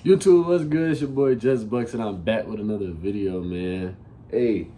YouTube, what's good? It's your boy Just Bucks, and I'm back with another video, man. Hey,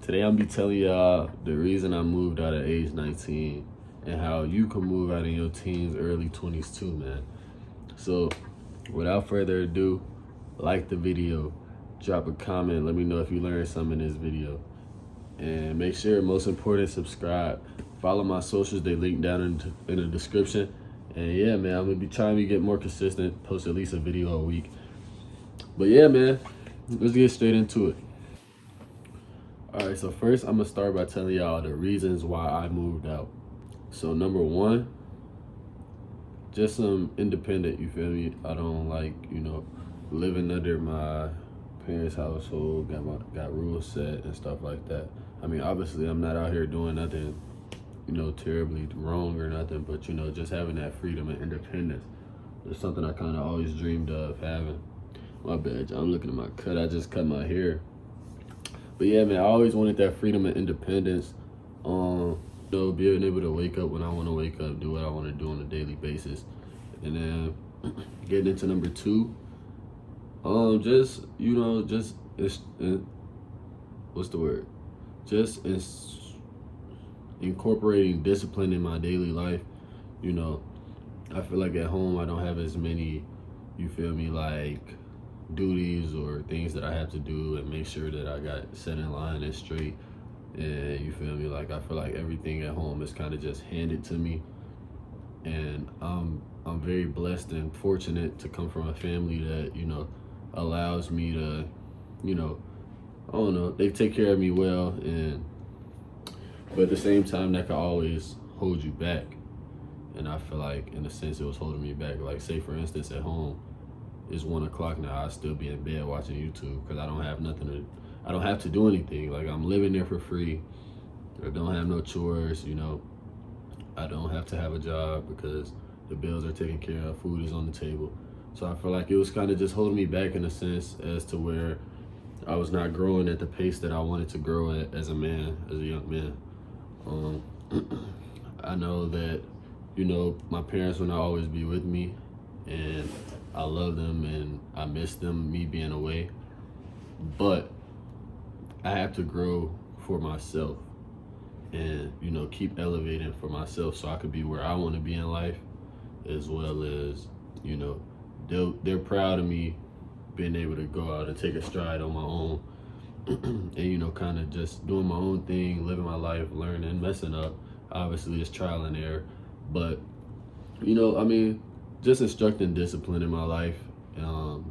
today I'm be telling y'all the reason I moved out at age 19 and how you can move out in your teens, early 20s too, man. So, without further ado, like the video, drop a comment, let me know if you learned something in this video, and make sure, most important, subscribe. Follow my socials; they link down in the description. And yeah, man, I'm gonna be trying to get more consistent, post at least a video a week. But yeah, man, let's get straight into it. All right, so first I'm gonna start by telling y'all the reasons why I moved out. So number one, just some independent, you feel me? I don't like, living under my parents' household, got rules set and stuff like that. I mean, obviously I'm not out here doing nothing terribly wrong or nothing, but just having that freedom and independence is something I kind of always dreamed of having. My bad, I'm looking at my cut. I just cut my hair. But yeah, man, I always wanted that freedom and independence. Being able to wake up when I want to wake up, do what I want to do on a daily basis. And then getting into number two, what's the word? Incorporating discipline in my daily life. I feel like at home I don't have as many, like duties or things that I have to do and make sure that I got set in line and straight. And like I feel like everything at home is kind of just handed to me. And I'm very blessed and fortunate to come from a family that, allows me to, I don't know, they take care of me well, but at the same time, that could always hold you back. And I feel like, in a sense, it was holding me back. Like, say, for instance, at home, it's 1 o'clock now. I still be in bed watching YouTube because I don't have to do anything. Like, I'm living there for free. I don't have no chores, I don't have to have a job because the bills are taken care of. Food is on the table. So I feel like it was kind of just holding me back in a sense as to where I was not growing at the pace that I wanted to grow at as a man, as a young man. I know that, my parents will not always be with me, and I love them and I miss them, me being away. But I have to grow for myself and, keep elevating for myself so I could be where I want to be in life, as well as, they're proud of me being able to go out and take a stride on my own. And kind of just doing my own thing, living my life, learning, messing up. Obviously it's trial and error, but just instructing discipline in my life,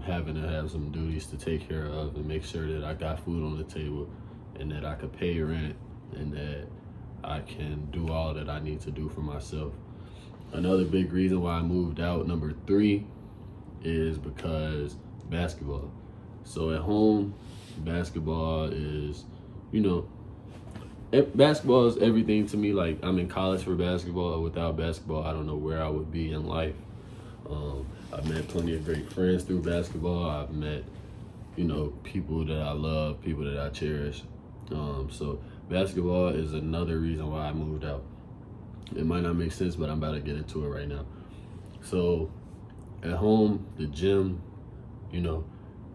having to have some duties to take care of and make sure that I got food on the table and that I could pay rent and that I can do all that I need to do for myself. Another big reason why I moved out, number three, is because basketball. So at home, basketball is, basketball is everything to me. Like, I'm in college for basketball. Without basketball, I don't know where I would be in life. I've met plenty of great friends through basketball. I've met, people that I love, people that I cherish. So basketball is another reason why I moved out. It might not make sense, but I'm about to get into it right now. So at home, the gym,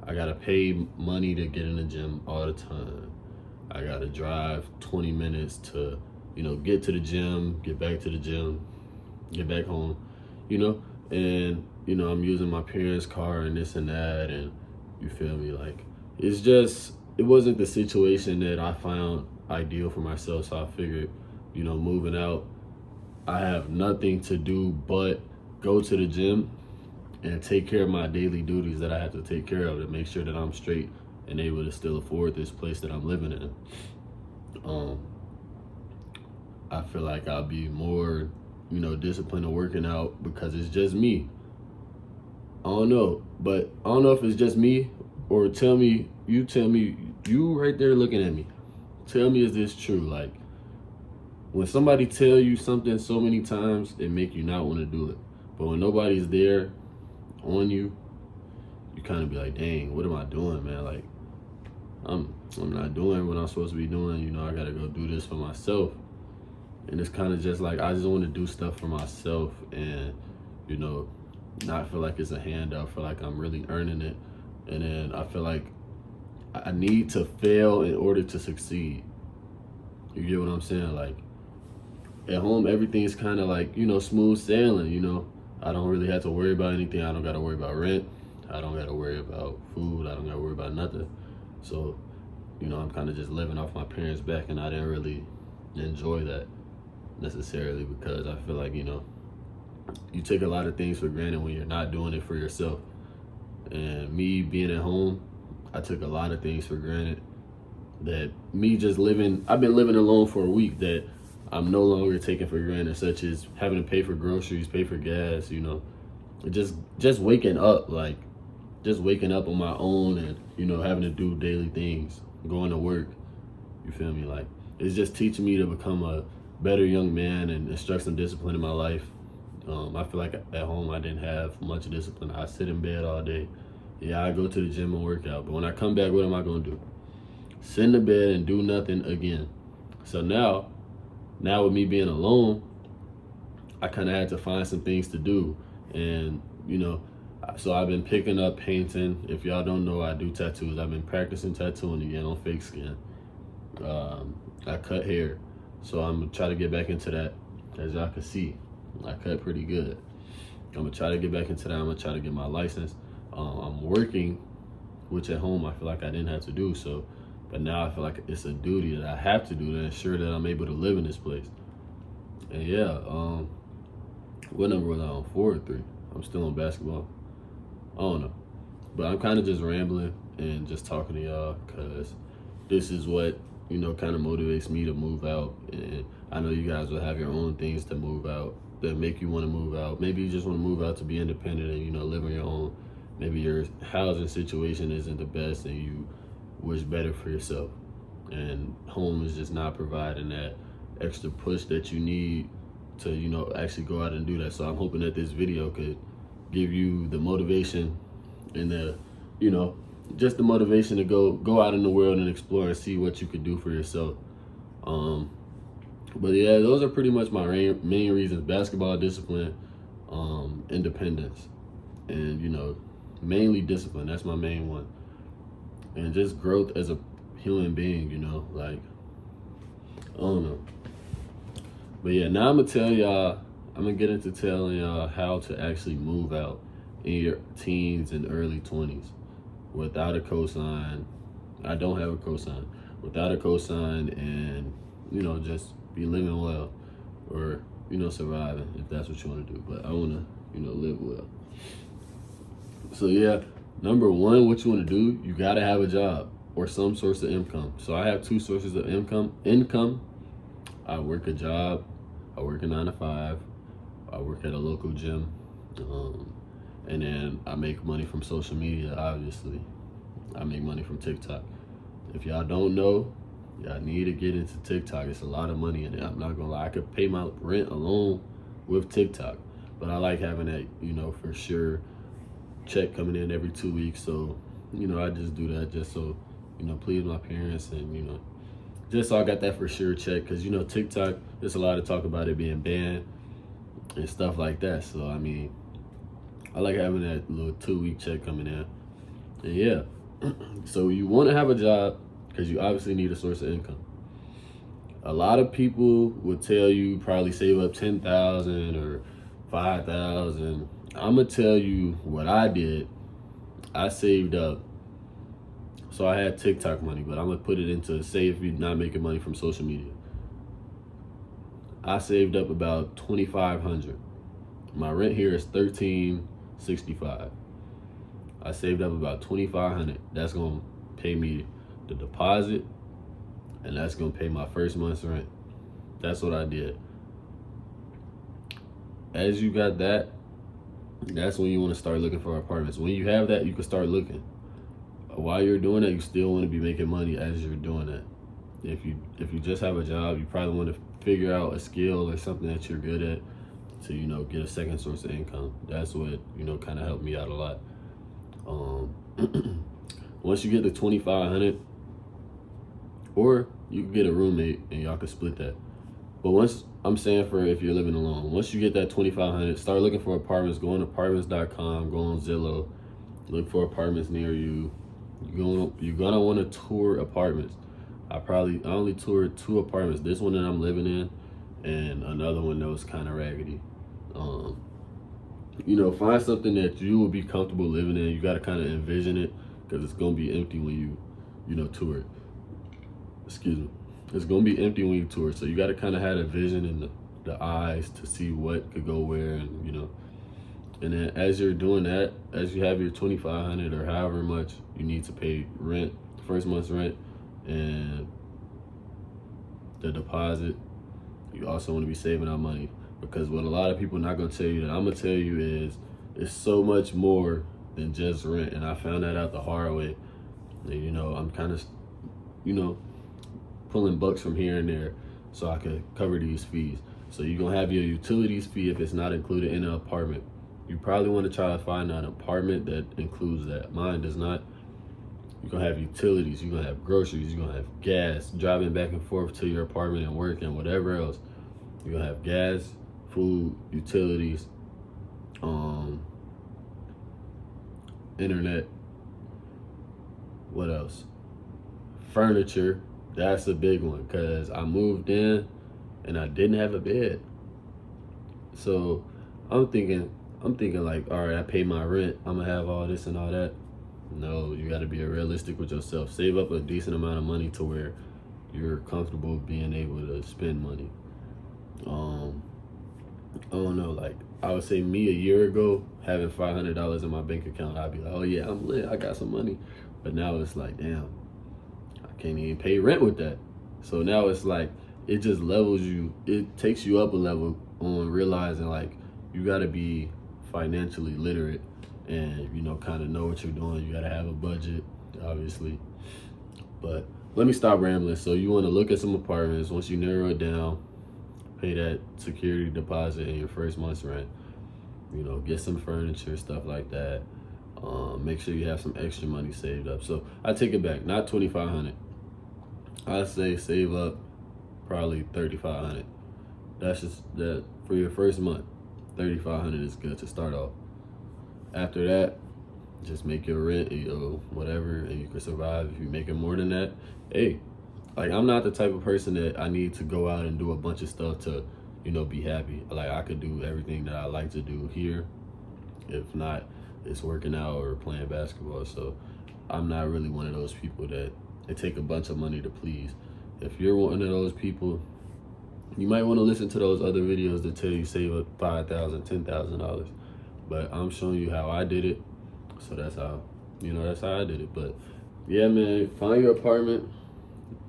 I gotta pay money to get in the gym all the time. I gotta drive 20 minutes to, get to the gym, get back to the gym, get back home, and, I'm using my parents' car and this and that, and like, it wasn't the situation that I found ideal for myself. So I figured, moving out, I have nothing to do but go to the gym and take care of my daily duties that I have to take care of to make sure that I'm straight and able to still afford this place that I'm living in. I feel like I'll be more, disciplined in working out because it's just me. I don't know if it's just me, or you tell me, you right there looking at me. Tell me, is this true? Like, when somebody tell you something so many times, it make you not want to do it. But when nobody's there on you, you kind of be like, dang, what am I doing, man? Like, I'm not doing what I'm supposed to be doing. I gotta go do this for myself. And it's kind of just like, I just want to do stuff for myself and, not feel like it's a handout, feel like I'm really earning it. And then I feel like I need to fail in order to succeed. You get what I'm saying? Like, at home, everything's kind of like, smooth sailing, I don't really have to worry about anything. I don't got to worry about rent. I don't got to worry about food. I don't got to worry about nothing. So, I'm kind of just living off my parents' back, and I didn't really enjoy that necessarily, because I feel like, you take a lot of things for granted when you're not doing it for yourself. And me being at home, I took a lot of things for granted. That me just living, I've been living alone for a week, that I'm no longer taking for granted, such as having to pay for groceries, pay for gas, just waking up, like just waking up on my own, and having to do daily things, going to work. You feel me? Like, it's just teaching me to become a better young man and instruct some discipline in my life. I feel like at home I didn't have much discipline. I sit in bed all day. Yeah, I go to the gym and work out, but when I come back, what am I gonna do? Sit in the bed and do nothing again. So now with me being alone, I kind of had to find some things to do. And, so I've been picking up painting. If y'all don't know, I do tattoos. I've been practicing tattooing again on fake skin. I cut hair. So I'm going to try to get back into that. As y'all can see, I cut pretty good. I'm going to try to get back into that. I'm going to try to get my license. I'm working, which at home I feel like I didn't have to do. But now I feel like it's a duty that I have to do to ensure that I'm able to live in this place. And yeah, what number was I on? 4 or 3? I'm still on basketball. I don't know. But I'm kind of just rambling and just talking to y'all, because this is what, kind of motivates me to move out. And I know you guys will have your own things to move out that make you want to move out. Maybe you just want to move out to be independent and, live on your own. Maybe your housing situation isn't the best and you wish better for yourself. And home is just not providing that extra push that you need to, actually go out and do that. So I'm hoping that this video could give you the motivation and just the motivation to go out in the world and explore and see what you could do for yourself. But yeah, those are pretty much my main reasons: basketball, discipline, independence, and mainly discipline. That's my main one. And just growth as a human being, like, I don't know. But yeah, now I'm gonna get into telling y'all how to actually move out in your teens and early 20s without a cosign. I don't have a cosign. Without a cosign, and just be living well, or surviving, if that's what you want to do. But I want to live well. So yeah, number one, what you want to do, you gotta have a job or some source of income. So I have 2 sources of income. I work a job. I work a 9 to 5. I work at a local gym. And then I make money from social media, obviously. I make money from TikTok. If y'all don't know, y'all need to get into TikTok. It's a lot of money in it. I'm not gonna lie. I could pay my rent alone with TikTok. But I like having that, for sure, check coming in every 2 weeks. So, I just do that just so, please my parents, and, just so I got that for sure check. Because, TikTok, there's a lot of talk about it being banned and stuff like that. So, I mean, I like having that little 2-week check coming in. And yeah, so you want to have a job because you obviously need a source of income. A lot of people would tell you probably save up $10,000 or $5,000. I'm gonna tell you what I did. I saved up. So I had TikTok money, but I'm gonna put it into, say if you're not making money from social media. I saved up about $2,500. My rent here is $1,365. I saved up about $2,500. That's gonna pay me the deposit, and that's gonna pay my first month's rent. That's what I did. As you got that, that's when you want to start looking for apartments. When you have that, you can start looking. While you're doing that, you still want to be making money as you're doing that. If you just have a job, you probably want to figure out a skill or something that you're good at to get a second source of income. That's what kind of helped me out a lot. Once you get the $2,500, or you can get a roommate and y'all can split that. But once, I'm saying for if you're living alone, once you get that 2,500, start looking for apartments. Go on apartments.com, go on Zillow, look for apartments near you. You're gonna want to tour apartments. I only toured 2 apartments. This one that I'm living in, and another one that was kind of raggedy. Find something that you will be comfortable living in. You got to kind of envision it, because it's gonna be empty when you tour it. Excuse me. It's gonna be empty when you tour, so you got to kind of have a vision in the eyes to see what could go where, and and then as you're doing that, as you have your 2,500 or however much you need to pay rent, first month's rent, and the deposit, you also want to be saving out money, because what a lot of people not gonna tell you that I'm gonna tell you is it's so much more than just rent, and I found that out the hard way. And, I'm kind of pulling bucks from here and there so I could cover these fees. So you're gonna have your utilities fee if it's not included in an apartment. You probably want to try to find an apartment that includes that. Mine does not. You're gonna have utilities, you're gonna have groceries, you're gonna have gas, driving back and forth to your apartment and work and whatever else. You're gonna have gas, food, utilities, internet. What else? Furniture. That's a big one, because I moved in and I didn't have a bed. So I'm thinking like, all right, I pay my rent, I'm gonna have all this and all that. No, you got to be realistic with yourself. Save up a decent amount of money to where you're comfortable being able to spend money. I don't know, like I would say me a year ago, having $500 in my bank account, I'd be like, oh yeah, I'm lit, I got some money. But now it's like, damn, I can't even pay rent with that. So now it's like, it just levels you, it takes you up a level on realizing like you got to be financially literate and kind of know what you're doing. You got to have a budget, obviously. But let me stop rambling. So you want to look at some apartments. Once you narrow it down, pay that security deposit in your first month's rent. Get some furniture, stuff like that. Make sure you have some extra money saved up. So I take it back, not 2,500. I say save up probably 3,500. That's just that for your first month. 3,500 is good to start off. After that, just make your rent, whatever, and you can survive. If you're making more than that, hey, like I'm not the type of person that I need to go out and do a bunch of stuff to, be happy. Like I could do everything that I like to do here. If not, it's working out or playing basketball. So I'm not really one of those people that it take a bunch of money to please. If you're one of those people, you might want to listen to those other videos that tell you save up $5,000, $10,000. But I'm showing you how I did it. So that's how I did it. But yeah, man, find your apartment,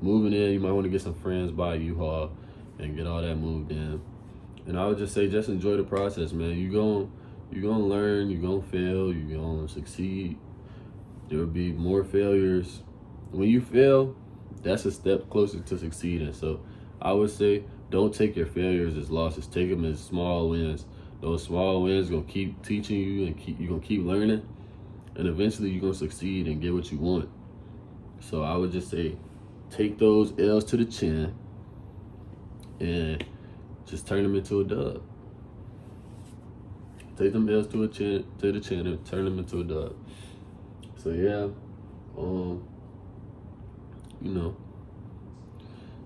moving in. You might want to get some friends, buy a U-Haul, and get all that moved in. And I would just say, just enjoy the process, man. You're gonna learn, you're gonna fail, you're gonna succeed. There will be more failures. When you fail, that's a step closer to succeeding. So I would say, don't take your failures as losses. Take them as small wins. Those small wins gonna keep teaching you, and you're gonna keep learning, and eventually you're gonna succeed and get what you want. So I would just say, take those L's to the chin and just turn them into a dub. Take them L's to the chin and turn them into a dub. So yeah,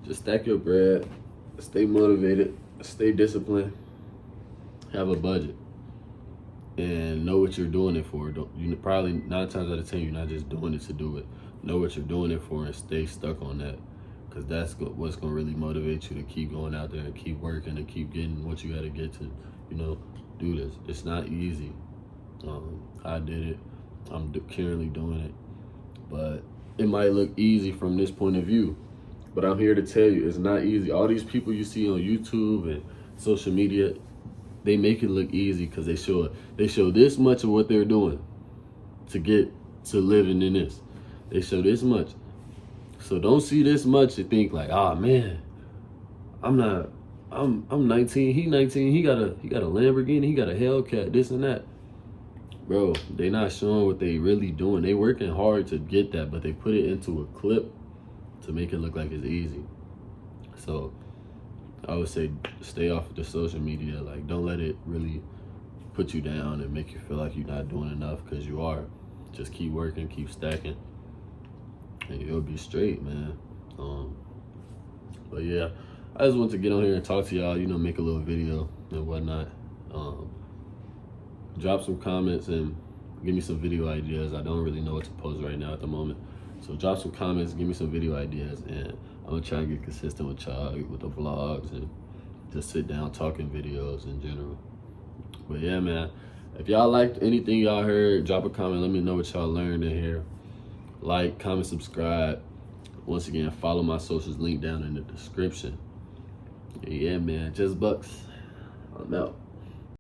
just stack your bread, stay motivated, stay disciplined, have a budget, and know what you're doing it for. Probably 9 times out of 10, you're not just doing it to do it. Know what you're doing it for and stay stuck on that, because that's what's going to really motivate you to keep going out there and keep working and keep getting what you got to get to, do this. It's not easy. I did it. I'm currently doing it. But it might look easy from this point of view. But I'm here to tell you, it's not easy. All these people you see on YouTube and social media, they make it look easy because they show this much of what they're doing to get to living in this. They show this much. So don't see this much and think like, oh man, I'm 19, he 19, he got a Lamborghini, he got a Hellcat, this and that. Bro, they not showing what they really doing. They working hard to get that, but they put it into a clip to make it look like it's easy. So I would say stay off of the social media. Like, don't let it really put you down and make you feel like you're not doing enough, because you are. Just keep working, keep stacking, and you'll be straight, man. But yeah, I just want to get on here and talk to y'all, you know, make a little video and whatnot. Drop some comments and give me some video ideas. I don't really know what to post right now at the moment. So drop some comments, give me some video ideas, and I'm gonna try to get consistent with y'all with the vlogs and just sit down talking videos in general. But yeah, man, if y'all liked anything y'all heard, drop a comment. Let me know what y'all learned in here. Like, comment, subscribe. Once again, follow my socials, link down in the description. Yeah, man, Just Bucks. I'm out.